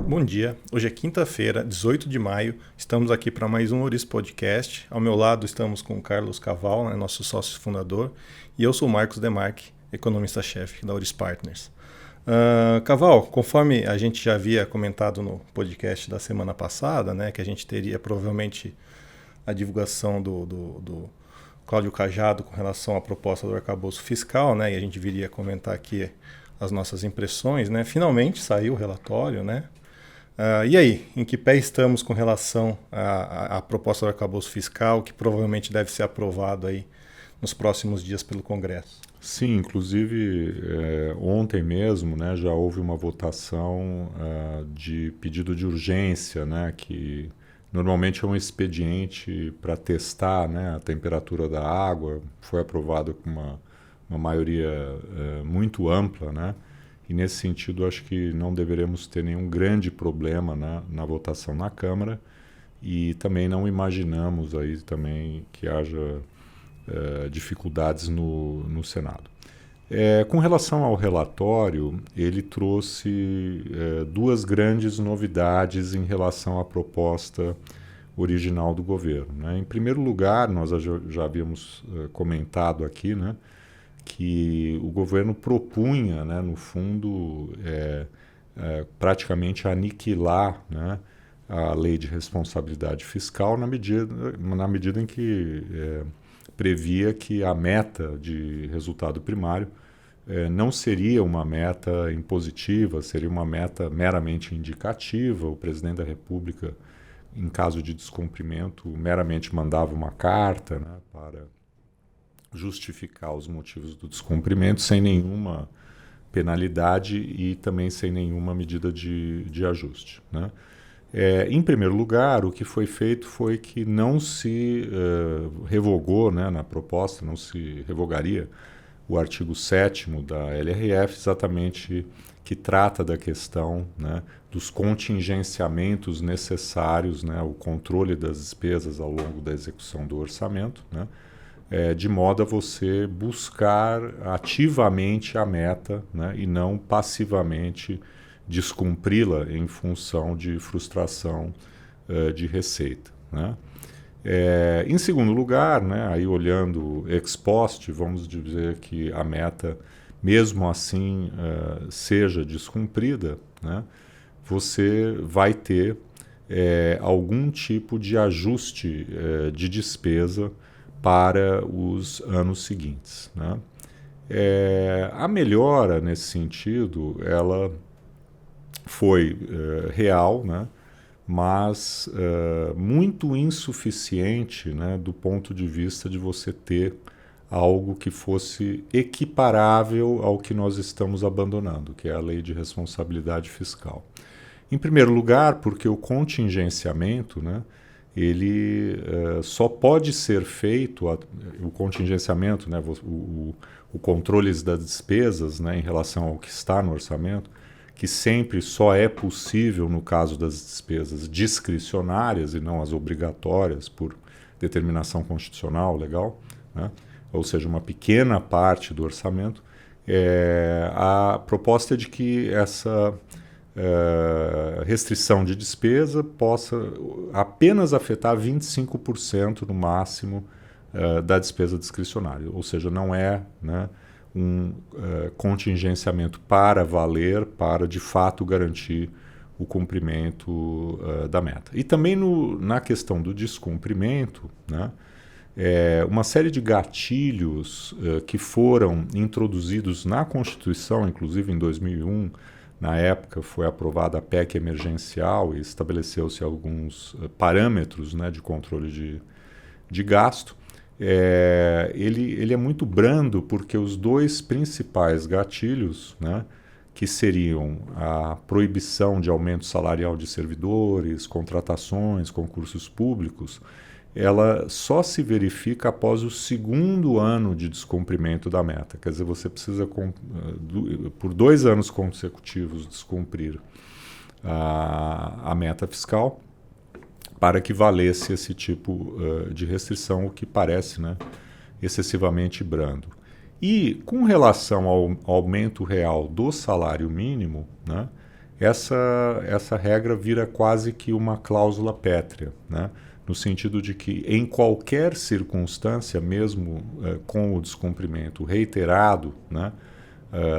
Bom dia, hoje é quinta-feira, 18 de maio, estamos aqui para mais um Oris Podcast. Ao meu lado estamos com o Carlos Caval, nosso sócio fundador, e eu sou o Marcos Demarque, economista-chefe da Oris Partners. Caval, conforme a gente já havia comentado no podcast da semana passada, que a gente teria provavelmente a divulgação do Cláudio Cajado com relação à proposta do arcabouço fiscal, e a gente viria comentar aqui as nossas impressões, finalmente saiu o relatório, e aí, em que pé estamos com relação à proposta do arcabouço fiscal, que provavelmente deve ser aprovado aí nos próximos dias pelo Congresso? Sim, inclusive ontem mesmo já houve uma votação de pedido de urgência, que normalmente é um expediente para testar a temperatura da água, foi aprovado com uma maioria muito ampla, e nesse sentido acho que não deveremos ter nenhum grande problema na votação na Câmara, e também não imaginamos aí também que haja dificuldades no Senado. Com relação ao relatório, ele trouxe duas grandes novidades em relação à proposta original do governo. Em primeiro lugar, nós já havíamos comentado aqui, que o governo propunha, no fundo, praticamente aniquilar a lei de responsabilidade fiscal na medida em que previa que a meta de resultado primário não seria uma meta impositiva, seria uma meta meramente indicativa. O presidente da República, em caso de descumprimento, meramente mandava uma carta para justificar os motivos do descumprimento, sem nenhuma penalidade e também sem nenhuma medida de ajuste. Em primeiro lugar, o que foi feito foi que não se revogou, na proposta, não se revogaria o artigo 7º da LRF, exatamente que trata da questão dos contingenciamentos necessários, o controle das despesas ao longo da execução do orçamento, de modo a você buscar ativamente a meta e não passivamente descumpri-la em função de frustração de receita. Em segundo lugar, aí olhando ex post, vamos dizer que a meta, mesmo assim, seja descumprida, você vai ter algum tipo de ajuste de despesa para os anos seguintes. A melhora, nesse sentido, ela foi real, mas muito insuficiente do ponto de vista de você ter algo que fosse equiparável ao que nós estamos abandonando, que é a lei de responsabilidade fiscal. Em primeiro lugar, porque o contingenciamento, ele só pode ser feito, o contingenciamento, o controle das despesas em relação ao que está no orçamento, que sempre só é possível no caso das despesas discricionárias e não as obrigatórias por determinação constitucional legal, ou seja, uma pequena parte do orçamento. A proposta é de que essa restrição de despesa possa apenas afetar 25% no máximo da despesa discricionária, ou seja, não é um contingenciamento para valer, para de fato garantir o cumprimento da meta. E também na questão do descumprimento, uma série de gatilhos que foram introduzidos na Constituição, inclusive em 2001, na época foi aprovada a PEC emergencial e estabeleceu-se alguns parâmetros de controle de gasto. Ele é muito brando porque os dois principais gatilhos, que seriam a proibição de aumento salarial de servidores, contratações, concursos públicos, ela só se verifica após o segundo ano de descumprimento da meta. Quer dizer, você precisa, por 2 anos consecutivos, descumprir a meta fiscal para que valesse esse tipo de restrição, o que parece excessivamente brando. E com relação ao aumento real do salário mínimo, essa regra vira quase que uma cláusula pétrea, né? No sentido de que em qualquer circunstância, mesmo com o descumprimento reiterado, né,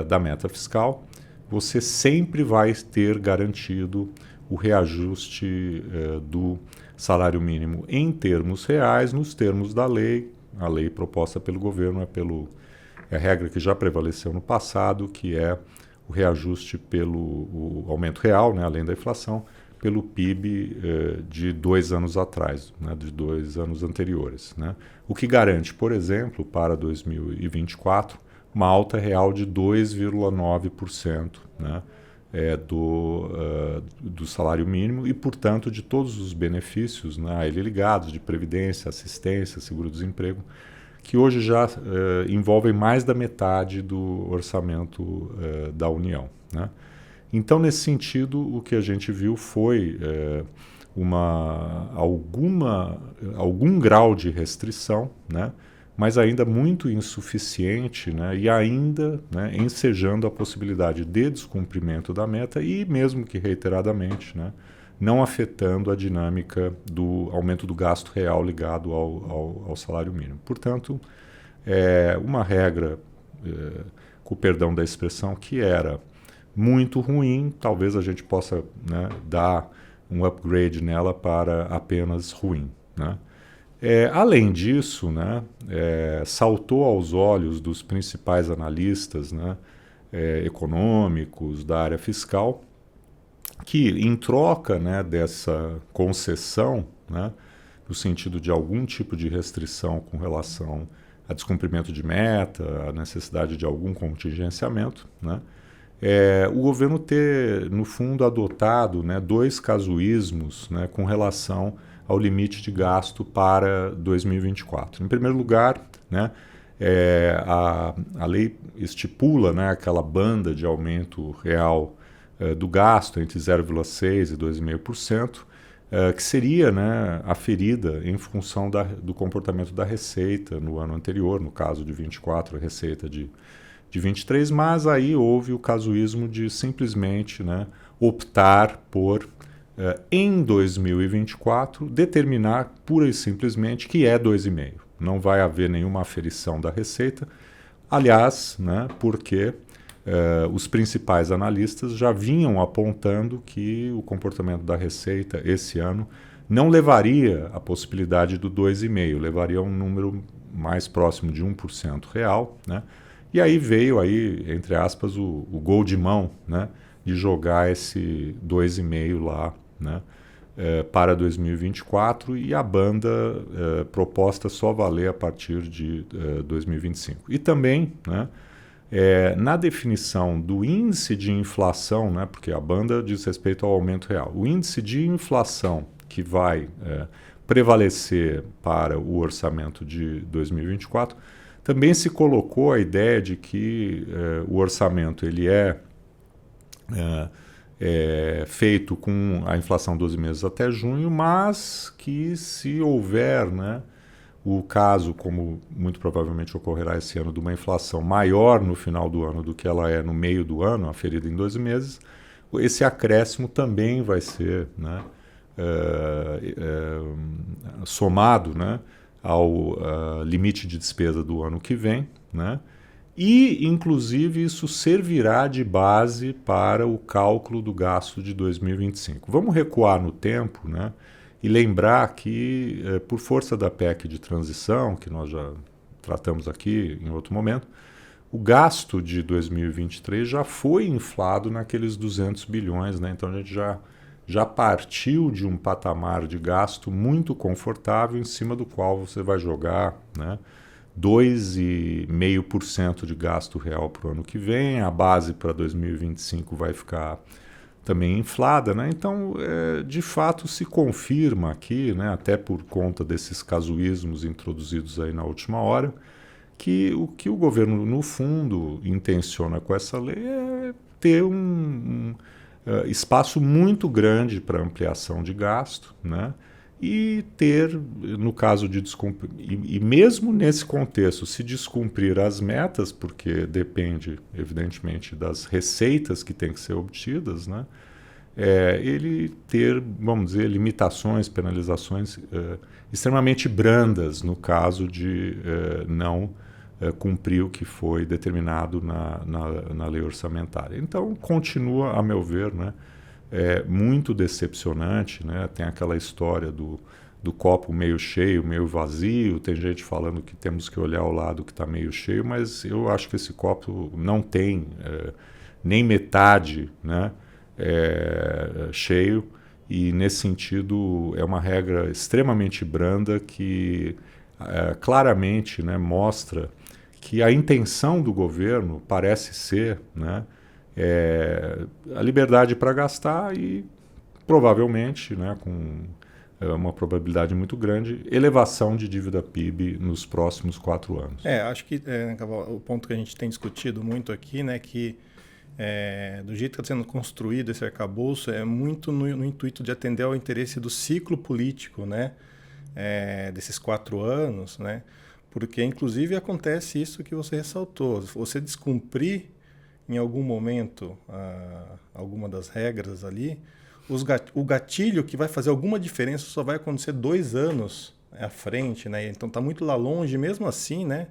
da meta fiscal, você sempre vai ter garantido o reajuste do salário mínimo em termos reais, nos termos da lei. A lei proposta pelo governo é a regra que já prevaleceu no passado, que é o reajuste pelo o aumento real, né, além da inflação, pelo PIB de 2 anos atrás, né, de 2 anos anteriores, né? O que garante, por exemplo, para 2024, uma alta real de 2,9%, né, do salário mínimo e, portanto, de todos os benefícios, né, a ele ligados, de previdência, assistência, seguro-desemprego, que hoje já envolvem mais da metade do orçamento da União, né? Então, nesse sentido, o que a gente viu foi algum grau de restrição, né, mas ainda muito insuficiente, né, e ainda, né, ensejando a possibilidade de descumprimento da meta e, mesmo que reiteradamente, né, não afetando a dinâmica do aumento do gasto real ligado ao salário mínimo. Portanto, uma regra, com o perdão da expressão, que era muito ruim, talvez a gente possa, né, dar um upgrade nela para apenas ruim, né? Além disso, né, saltou aos olhos dos principais analistas, né, econômicos da área fiscal, que em troca, né, dessa concessão, né, no sentido de algum tipo de restrição com relação a descumprimento de meta, a necessidade de algum contingenciamento, né, o governo ter, no fundo, adotado, né, 2 casuísmos, né, com relação ao limite de gasto para 2024. Em primeiro lugar, né, a lei estipula, né, aquela banda de aumento real do gasto entre 0,6% e 2,5%, que seria, né, aferida em função do comportamento da receita no ano anterior, no caso de 24, a receita de 23, mas aí houve o casuísmo de simplesmente, né, optar por, em 2024, determinar pura e simplesmente que é 2,5%. Não vai haver nenhuma aferição da receita, aliás, né, porque os principais analistas já vinham apontando que o comportamento da receita esse ano não levaria à possibilidade do 2,5%, levaria a um número mais próximo de 1% real, né? E aí veio, aí, entre aspas, o gol de mão, né, de jogar esse 2,5% lá, né, para 2024 e a banda proposta só valer a partir de 2025. E também, né, na definição do índice de inflação, né, porque a banda diz respeito ao aumento real, o índice de inflação que vai prevalecer para o orçamento de 2024, também se colocou a ideia de que o orçamento ele é feito com a inflação 12 meses até junho, mas que se houver, né, o caso, como muito provavelmente ocorrerá esse ano, de uma inflação maior no final do ano do que ela é no meio do ano, aferida em 12 meses, esse acréscimo também vai ser, né, somado, né, ao limite de despesa do ano que vem, né? E, inclusive, isso servirá de base para o cálculo do gasto de 2025. Vamos recuar no tempo, né, e lembrar que, por força da PEC de transição, que nós já tratamos aqui em outro momento, o gasto de 2023 já foi inflado naqueles 200 bilhões, né? Então a gente já partiu de um patamar de gasto muito confortável em cima do qual você vai jogar, né, 2,5% de gasto real para o ano que vem, a base para 2025 vai ficar também inflada, né? Então, de fato, se confirma aqui, né, até por conta desses casuísmos introduzidos aí na última hora, que o governo, no fundo, intenciona com essa lei é ter um espaço muito grande para ampliação de gasto, né? e ter, no caso de descumprir, e mesmo nesse contexto, se descumprir as metas, porque depende, evidentemente, das receitas que têm que ser obtidas, né? Ele ter, vamos dizer, limitações, penalizações extremamente brandas no caso de não cumprir o que foi determinado na lei orçamentária. Então, continua, a meu ver, né, muito decepcionante, né? Tem aquela história do copo meio cheio, meio vazio, tem gente falando que temos que olhar ao lado que está meio cheio, mas eu acho que esse copo não tem nem metade, né, cheio, e nesse sentido é uma regra extremamente branda que claramente, né, mostra que a intenção do governo parece ser, né, a liberdade para gastar e provavelmente, né, com uma probabilidade muito grande, elevação de dívida PIB nos próximos 4 anos. Acho que o ponto que a gente tem discutido muito aqui, né, que do jeito que está sendo construído esse arcabouço, é muito no intuito de atender ao interesse do ciclo político, né, desses 4 anos, né, porque inclusive acontece isso que você ressaltou. Se você descumprir em algum momento alguma das regras ali, o gatilho que vai fazer alguma diferença só vai acontecer 2 anos à frente, né? Então está muito lá longe. Mesmo assim, né,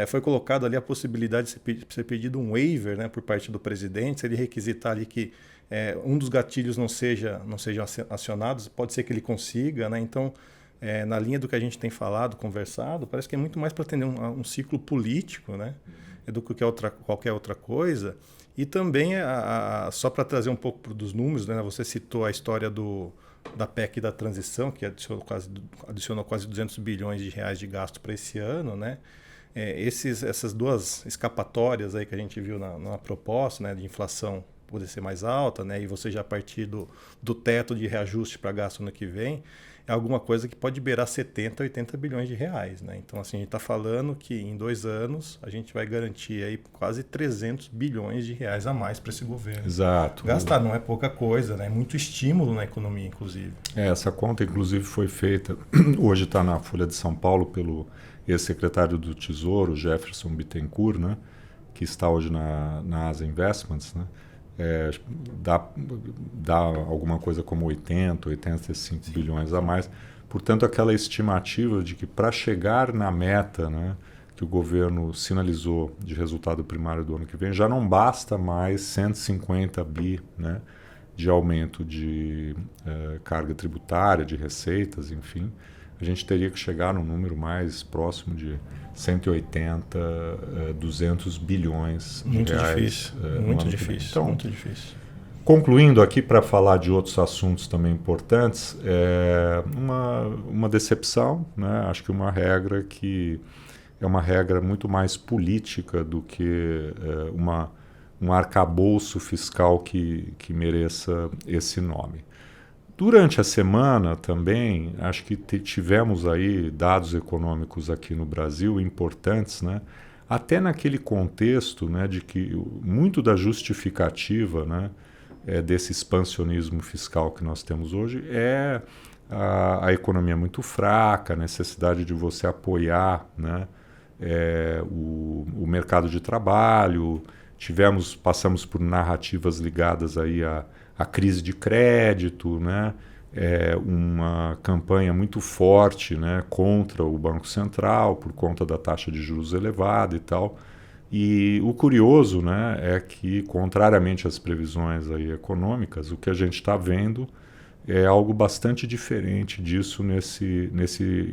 foi colocado ali a possibilidade de ser pedido um waiver, né, por parte do presidente, se ele requisitar ali que um dos gatilhos não sejam acionados, pode ser que ele consiga, né? Então, na linha do que a gente tem falado, conversado, parece que é muito mais para atender um ciclo político, né, do que qualquer outra coisa. E também, só para trazer um pouco dos números, né, você citou a história da PEC da transição, que adicionou quase 200 bilhões de reais de gasto para esse ano, né? Essas 2 escapatórias aí que a gente viu na proposta, né, de inflação poder ser mais alta, né, e você já partir do teto de reajuste para gasto no que vem, é alguma coisa que pode beirar 70, 80 bilhões de reais, né? Então, assim, a gente está falando que em 2 anos a gente vai garantir aí quase 300 bilhões de reais a mais para esse governo. Exato. Gastar não é pouca coisa, né? É muito estímulo na economia, inclusive. Essa conta, inclusive, foi feita, hoje está na Folha de São Paulo, pelo ex-secretário do Tesouro, Jefferson Bittencourt, né, que está hoje na Asa Investments, né? Dá alguma coisa como 80, 85 bilhões a mais. Portanto, aquela estimativa de que para chegar na meta, né, que o governo sinalizou de resultado primário do ano que vem, já não basta mais 150 bi, né, de aumento de carga tributária, de receitas, enfim. A gente teria que chegar num número mais próximo de 180, 200 bilhões de reais. Muito difícil, então, muito difícil. Concluindo aqui, para falar de outros assuntos também importantes, uma decepção, né? Acho que uma regra que é uma regra muito mais política do que um arcabouço fiscal que mereça esse nome. Durante a semana também, acho que tivemos aí dados econômicos aqui no Brasil importantes, né? Até naquele contexto, né, de que muito da justificativa, né, desse expansionismo fiscal que nós temos hoje é a economia muito fraca, a necessidade de você apoiar, né, o mercado de trabalho. Passamos por narrativas ligadas aí a crise de crédito, né? Uma campanha muito forte, né, contra o Banco Central por conta da taxa de juros elevada e tal. E o curioso, né, é que, contrariamente às previsões aí econômicas, o que a gente está vendo é algo bastante diferente disso nesse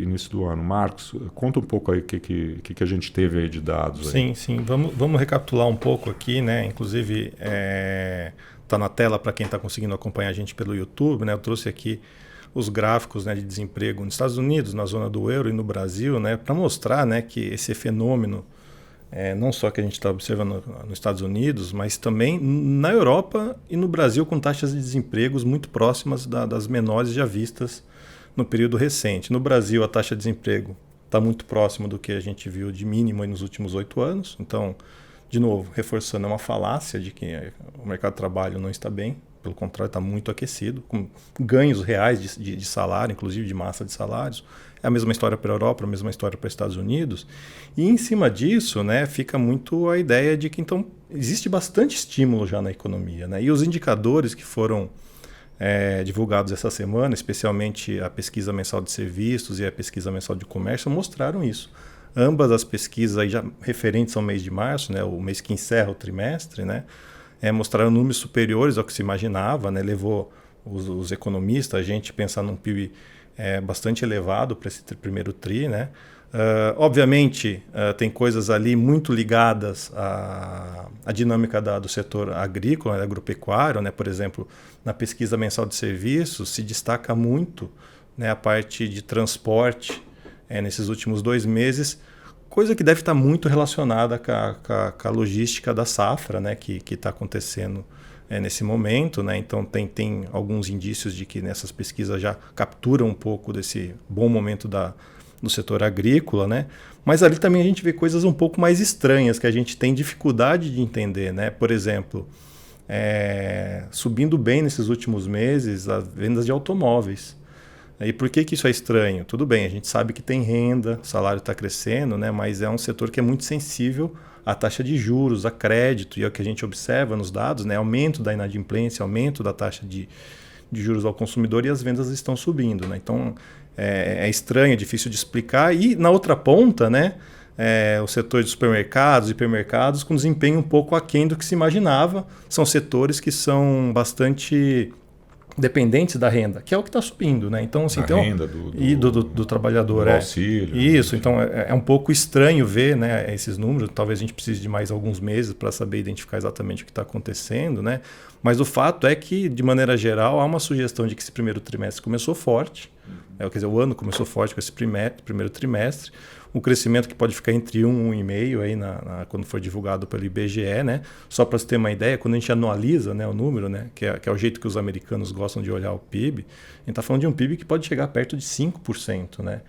início do ano. Marcos, conta um pouco aí o que a gente teve aí de dados. Sim, sim. Vamos recapitular um pouco aqui, né? Inclusive, está na tela para quem está conseguindo acompanhar a gente pelo YouTube, né? Eu trouxe aqui os gráficos, né, de desemprego nos Estados Unidos, na zona do euro e no Brasil, né, para mostrar, né, que esse fenômeno, não só que a gente está observando nos Estados Unidos, mas também na Europa e no Brasil, com taxas de desemprego muito próximas das menores já vistas no período recente. No Brasil, a taxa de desemprego está muito próxima do que a gente viu de mínimo nos últimos 8 anos. Então, de novo, reforçando, é uma falácia de que o mercado de trabalho não está bem, pelo contrário, está muito aquecido, com ganhos reais de salário, inclusive de massa de salários. É a mesma história para a Europa, a mesma história para os Estados Unidos. E em cima disso, né, fica muito a ideia de que então existe bastante estímulo já na economia, né? E os indicadores que foram divulgados essa semana, especialmente a pesquisa mensal de serviços e a pesquisa mensal de comércio, mostraram isso. Ambas as pesquisas aí já referentes ao mês de março, né, o mês que encerra o trimestre, né, mostraram números superiores ao que se imaginava, né, levou os economistas a gente pensar num PIB bastante elevado para esse primeiro TRI, né? Obviamente, tem coisas ali muito ligadas à dinâmica do setor agrícola, né, agropecuário, né? Por exemplo, na pesquisa mensal de serviços se destaca muito, né, a parte de transporte nesses últimos 2 meses, coisa que deve estar muito relacionada com a logística da safra, né, que está acontecendo nesse momento, né? Então tem alguns indícios de que nessas pesquisas já capturam um pouco desse bom momento do setor agrícola, né? Mas ali também a gente vê coisas um pouco mais estranhas que a gente tem dificuldade de entender, né? Por exemplo, subindo bem nesses últimos meses as vendas de automóveis. E por que isso é estranho? Tudo bem, a gente sabe que tem renda, o salário está crescendo, né? Mas é um setor que é muito sensível à taxa de juros, a crédito, e é o que a gente observa nos dados, né? Aumento da inadimplência, aumento da taxa de juros ao consumidor, e as vendas estão subindo, né? Então é estranho, é difícil de explicar. E na outra ponta, né? O setor de supermercados, hipermercados, com desempenho um pouco aquém do que se imaginava. São setores que são bastante dependentes da renda, que é o que está subindo, né? Então, assim, renda do trabalhador. Do auxílio. Isso, então é um pouco estranho ver, né, esses números. Talvez a gente precise de mais alguns meses para saber identificar exatamente o que está acontecendo, né? Mas o fato é que, de maneira geral, há uma sugestão de que esse primeiro trimestre começou forte. Quer dizer, o ano começou forte com esse primeiro trimestre. Um crescimento que pode ficar entre 1 e 1,5 aí quando for divulgado pelo IBGE, né? Só para você ter uma ideia, quando a gente anualiza, né, o número, né, que é o jeito que os americanos gostam de olhar o PIB, a gente está falando de um PIB que pode chegar perto de 5%, né?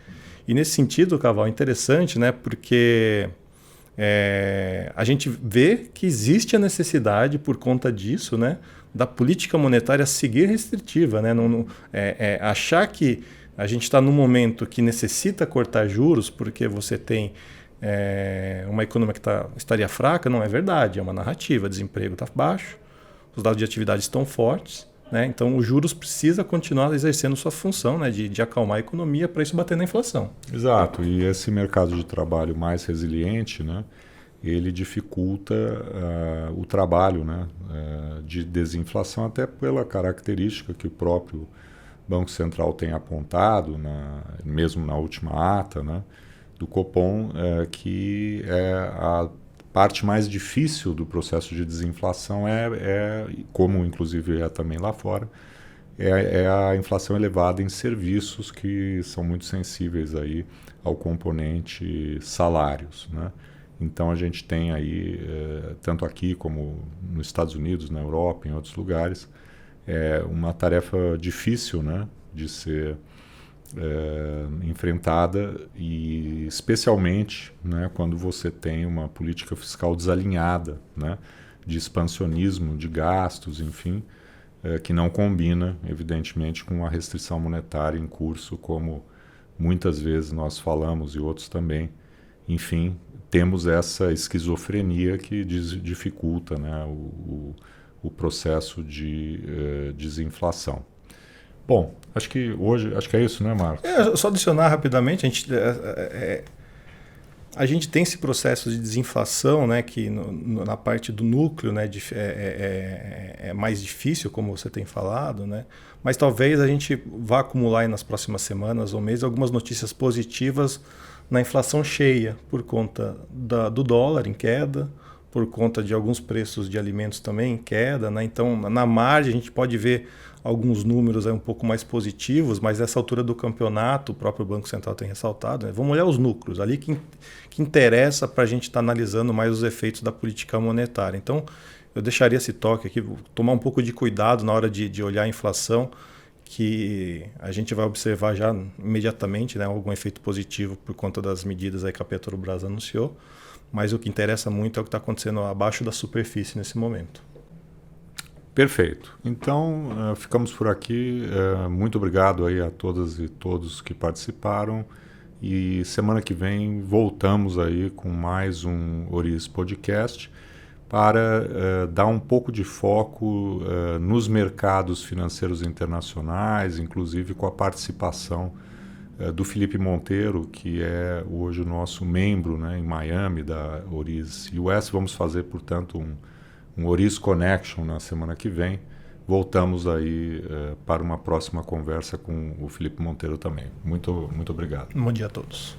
E nesse sentido, Caval, é interessante, né, porque a gente vê que existe a necessidade, por conta disso, né, da política monetária seguir restritiva, né? Achar que a gente está num momento que necessita cortar juros porque você tem uma economia que estaria fraca, não é verdade, é uma narrativa. O desemprego está baixo, os dados de atividade estão fortes, né? Então os juros precisa continuar exercendo sua função, né, de acalmar a economia para isso bater na inflação. Exato, e esse mercado de trabalho mais resiliente, né, ele dificulta o trabalho, né, de desinflação, até pela característica que o próprio Banco Central tem apontado, mesmo na última ata, né, do Copom, que a parte mais difícil do processo de desinflação como inclusive é também lá fora, é a inflação elevada em serviços, que são muito sensíveis aí ao componente salários, né? Então a gente tem aí, tanto aqui como nos Estados Unidos, na Europa, em outros lugares, uma tarefa difícil, né, de ser enfrentada, e especialmente, né, quando você tem uma política fiscal desalinhada, né, de expansionismo de gastos, enfim, que não combina, evidentemente, com a restrição monetária em curso, como muitas vezes nós falamos e outros também. Enfim, temos essa esquizofrenia que dificulta, né, o processo de desinflação. Bom, acho que é isso, né, Marcos? Só adicionar rapidamente, a gente tem esse processo de desinflação, né, que na parte do núcleo, né, é mais difícil, como você tem falado, né, mas talvez a gente vá acumular aí nas próximas semanas ou meses algumas notícias positivas na inflação cheia, por conta do dólar em queda, por conta de alguns preços de alimentos também em queda, né? Então, na margem, a gente pode ver alguns números aí um pouco mais positivos, mas nessa altura do campeonato, o próprio Banco Central tem ressaltado, né? Vamos olhar os núcleos, ali que interessa para a gente estar analisando mais os efeitos da política monetária. Então, eu deixaria esse toque aqui, tomar um pouco de cuidado na hora de olhar a inflação, que a gente vai observar já imediatamente, né, algum efeito positivo por conta das medidas aí que a Petrobras anunciou, mas o que interessa muito é o que está acontecendo abaixo da superfície nesse momento. Perfeito. Então, ficamos por aqui. Muito obrigado aí a todas e todos que participaram. E semana que vem voltamos aí com mais um Oris Podcast para dar um pouco de foco nos mercados financeiros internacionais, inclusive com a participação do Felipe Monteiro, que é hoje o nosso membro, né, em Miami da Oris US. Vamos fazer, portanto, um Oris Connection na semana que vem. Voltamos aí para uma próxima conversa com o Felipe Monteiro também. Muito obrigado. Bom dia a todos.